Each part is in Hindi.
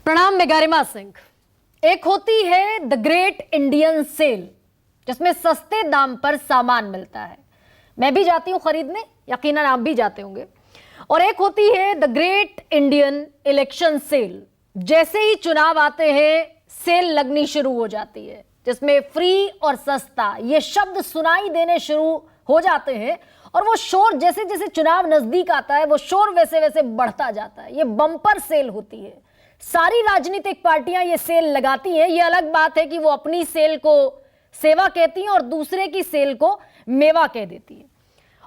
प्रणाम। मैं गरिमा सिंह। एक होती है द ग्रेट इंडियन सेल, जिसमें सस्ते दाम पर सामान मिलता है। मैं भी जाती हूं खरीदने, यकीनन आप भी जाते होंगे। और एक होती है the great Indian election sale. जैसे ही चुनाव आते हैं सेल लगनी शुरू हो जाती है, जिसमें फ्री और सस्ता ये शब्द सुनाई देने शुरू हो जाते हैं। और वो शोर जैसे जैसे चुनाव नजदीक आता है वो शोर वैसे वैसे बढ़ता जाता है। ये बम्पर सेल होती है। सारी राजनीतिक पार्टियां ये सेल लगाती हैं। ये अलग बात है कि वो अपनी सेल को सेवा कहती हैं और दूसरे की सेल को मेवा कह देती है।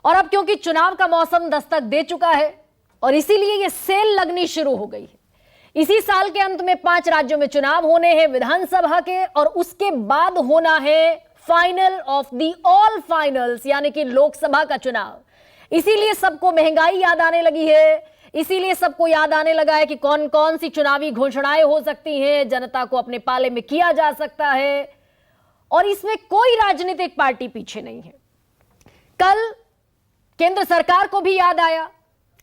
और अब क्योंकि चुनाव का मौसम दस्तक दे चुका है और इसीलिए ये सेल लगनी शुरू हो गई है। इसी साल के अंत में 5 राज्यों में चुनाव होने हैं विधानसभा के, और उसके बाद होना है final of the all finals, यानी कि लोकसभा का चुनाव। इसीलिए सबको महंगाई याद आने लगी है। इसीलिए सबको याद आने लगा है कि कौन कौन सी चुनावी घोषणाएं हो सकती हैं, जनता को अपने पाले में किया जा सकता है। और इसमें कोई राजनीतिक पार्टी पीछे नहीं है। कल केंद्र सरकार को भी याद आया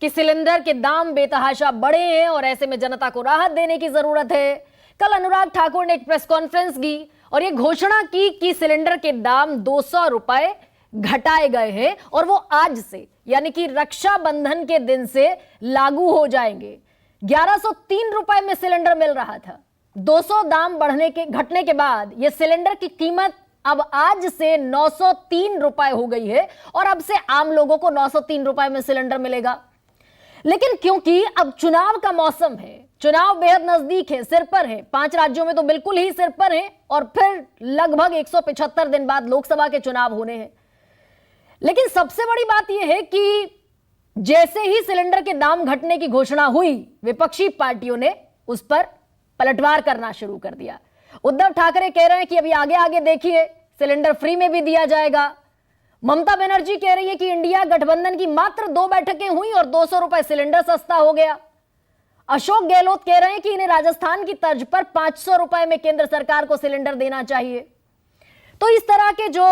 कि सिलेंडर के दाम बेतहाशा बढ़े हैं और ऐसे में जनता को राहत देने की जरूरत है। कल अनुराग ठाकुर ने एक प्रेस कॉन्फ्रेंस की और यह घोषणा की कि सिलेंडर के दाम 200 रुपए घटाए गए हैं और वो आज से यानी कि रक्षाबंधन के दिन से लागू हो जाएंगे। 1103 रुपए में सिलेंडर मिल रहा था। 200 दाम घटने के बाद यह सिलेंडर की कीमत अब आज से 903 रुपए हो गई है और अब से आम लोगों को 903 रुपए में सिलेंडर मिलेगा। लेकिन क्योंकि अब चुनाव का मौसम है, चुनाव बेहद नजदीक है, सिर पर है, 5 राज्यों में तो बिल्कुल ही सिर पर है और फिर लगभग 175 दिन बाद लोकसभा के चुनाव होने हैं। लेकिन सबसे बड़ी बात यह है कि जैसे ही सिलेंडर के दाम घटने की घोषणा हुई, विपक्षी पार्टियों ने उस पर पलटवार करना शुरू कर दिया। उद्धव ठाकरे कह रहे हैं कि अभी आगे आगे देखिए, सिलेंडर फ्री में भी दिया जाएगा। ममता बनर्जी कह रही है कि इंडिया गठबंधन की मात्र 2 बैठकें हुई और 200 रुपए सिलेंडर सस्ता हो गया। अशोक गहलोत कह रहे हैं कि इन्हें राजस्थान की तर्ज पर 500 रुपए में केंद्र सरकार को सिलेंडर देना चाहिए। तो इस तरह के जो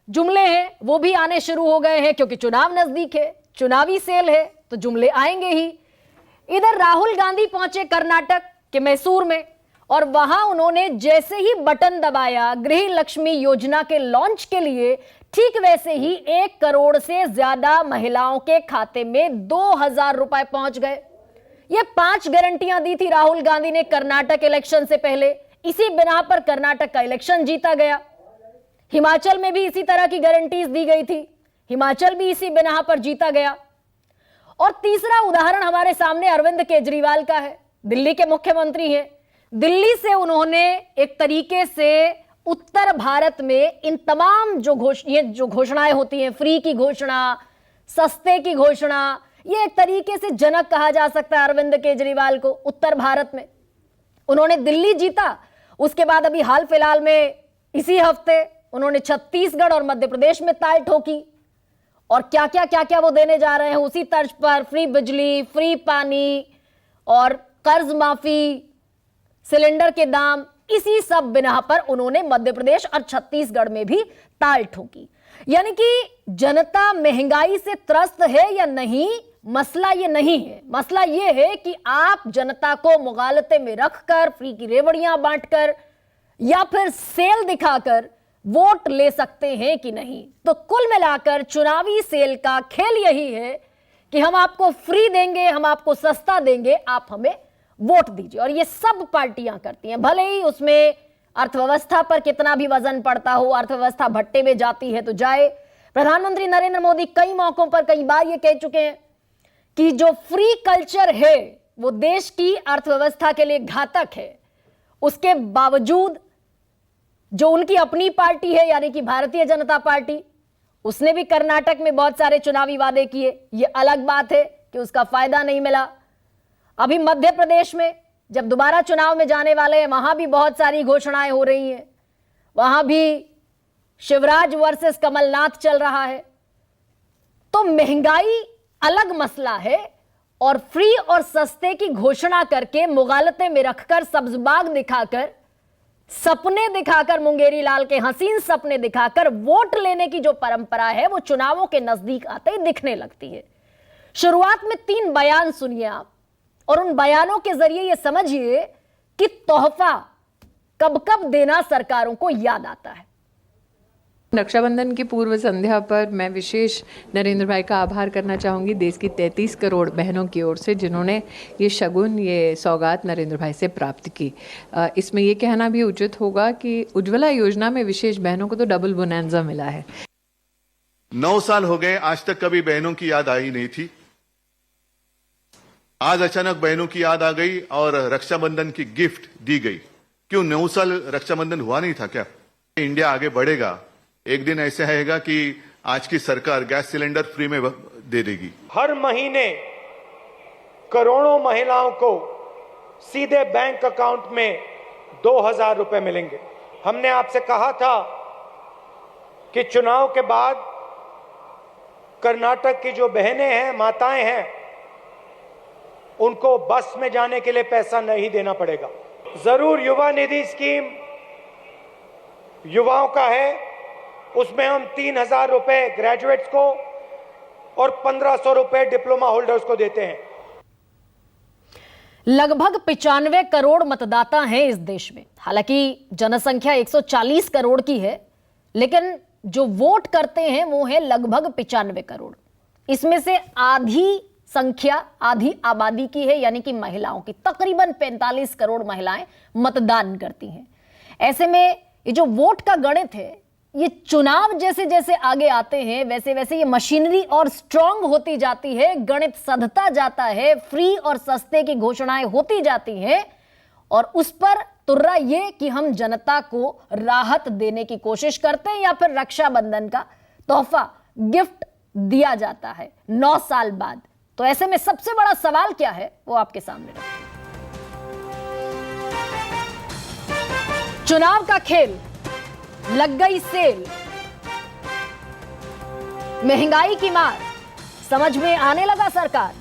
जुमले हैं वो भी आने शुरू हो गए हैं, क्योंकि चुनाव नजदीक है, चुनावी सेल है तो जुमले आएंगे ही। इधर राहुल गांधी पहुंचे कर्नाटक के मैसूर में और वहां उन्होंने जैसे ही बटन दबाया गृह लक्ष्मी योजना के लॉन्च के लिए, ठीक वैसे ही 1 करोड़ से ज्यादा महिलाओं के खाते में 2000 रुपए पहुंच गए। ये 5 गारंटियां दी थी राहुल गांधी ने कर्नाटक इलेक्शन से पहले। इसी बिना पर कर्नाटक का इलेक्शन जीता गया। हिमाचल में भी इसी तरह की गारंटीज दी गई थी, हिमाचल भी इसी बिना पर जीता गया। और तीसरा उदाहरण हमारे सामने अरविंद केजरीवाल का है। दिल्ली के मुख्यमंत्री हैं। दिल्ली से उन्होंने एक तरीके से उत्तर भारत में इन तमाम जो घोषणाएं होती हैं, फ्री की घोषणा, सस्ते की घोषणा, ये एक तरीके से जनक कहा जा सकता है अरविंद केजरीवाल को उत्तर भारत में। उन्होंने दिल्ली जीता, उसके बाद अभी हाल फिलहाल में इसी हफ्ते उन्होंने छत्तीसगढ़ और मध्य प्रदेश में ताल ठोकी। और क्या क्या वो देने जा रहे हैं उसी तर्ज पर, फ्री बिजली, फ्री पानी और कर्ज माफी, सिलेंडर के दाम, इसी सब बिना पर उन्होंने मध्य प्रदेश और छत्तीसगढ़ में भी ताल ठोकी। यानी कि जनता महंगाई से त्रस्त है या नहीं, मसला ये नहीं है। मसला ये है कि आप जनता को मुगालते में रखकर, फ्री की रेवड़ियां बांटकर या फिर सेल दिखाकर वोट ले सकते हैं कि नहीं। तो कुल मिलाकर चुनावी सेल का खेल यही है कि हम आपको फ्री देंगे, हम आपको सस्ता देंगे, आप हमें वोट दीजिए। और ये सब पार्टियां करती हैं, भले ही उसमें अर्थव्यवस्था पर कितना भी वजन पड़ता हो, अर्थव्यवस्था भट्टे में जाती है तो जाए। प्रधानमंत्री नरेंद्र मोदी कई मौकों पर कई बार ये कह चुके हैं कि जो फ्री कल्चर है वो देश की अर्थव्यवस्था के लिए घातक है। उसके बावजूद जो उनकी अपनी पार्टी है यानी कि भारतीय जनता पार्टी, उसने भी कर्नाटक में बहुत सारे चुनावी वादे किए। ये अलग बात है कि उसका फायदा नहीं मिला। अभी मध्य प्रदेश में जब दोबारा चुनाव में जाने वाले हैं, वहां भी बहुत सारी घोषणाएं हो रही हैं। वहां भी शिवराज वर्सेस कमलनाथ चल रहा है। तो महंगाई अलग मसला है और फ्री और सस्ते की घोषणा करके, मुगालते में रखकर, सब्जबाग दिखाकर, सपने दिखाकर, मुंगेरी लाल के हसीन सपने दिखाकर वोट लेने की जो परंपरा है वो चुनावों के नजदीक आते ही दिखने लगती है। शुरुआत में 3 बयान सुनिए आप और उन बयानों के जरिए यह समझिए कि तोहफा कब कब देना सरकारों को याद आता है। रक्षाबंधन की पूर्व संध्या पर मैं विशेष नरेंद्र भाई का आभार करना चाहूँगी देश की 33 करोड़ बहनों की ओर से जिन्होंने ये शगुन, ये सौगात नरेंद्र भाई से प्राप्त की। इसमें ये कहना भी उचित होगा कि उज्ज्वला योजना में विशेष बहनों को तो डबल बोनंजा मिला है। 9 साल हो गए, आज तक कभी बहनों की याद आई नहीं थी। आज अचानक बहनों की याद आ गई और रक्षाबंधन की गिफ्ट दी गई। क्यों 9 साल रक्षाबंधन हुआ नहीं था क्या? इंडिया आगे बढ़ेगा, एक दिन ऐसे आएगा कि आज की सरकार गैस सिलेंडर फ्री में दे देगी। हर महीने करोड़ों महिलाओं को सीधे बैंक अकाउंट में 2000 रुपए मिलेंगे। हमने आपसे कहा था कि चुनाव के बाद कर्नाटक की जो बहनें हैं, माताएं हैं, उनको बस में जाने के लिए पैसा नहीं देना पड़ेगा। जरूर युवा निधि स्कीम युवाओं का है, उसमें हम 3000 रुपए ग्रेजुएट्स को और 1500 रुपए डिप्लोमा होल्डर्स को देते हैं। लगभग 95 करोड़ मतदाता हैं इस देश में। हालांकि जनसंख्या 140 करोड़ की है, लेकिन जो वोट करते हैं वो है लगभग 95 करोड़। इसमें से आधी संख्या, आधी आबादी की है, यानी कि महिलाओं की। तकरीबन 45 करोड़ महिलाएं मतदान करती हैं। ऐसे में ये जो वोट का गणित है, ये चुनाव जैसे जैसे आगे आते हैं वैसे वैसे ये मशीनरी और स्ट्रांग होती जाती है, गणित सधता जाता है, फ्री और सस्ते की घोषणाएं होती जाती हैं और उस पर तुर्रा ये कि हम जनता को राहत देने की कोशिश करते हैं या फिर रक्षाबंधन का तोहफा, गिफ्ट दिया जाता है 9 साल बाद। तो ऐसे में सबसे बड़ा सवाल क्या है वो आपके सामने रखते हैं। चुनाव का खेल, लग गई सेल, महंगाई की मार समझ में आने लगा सरकार।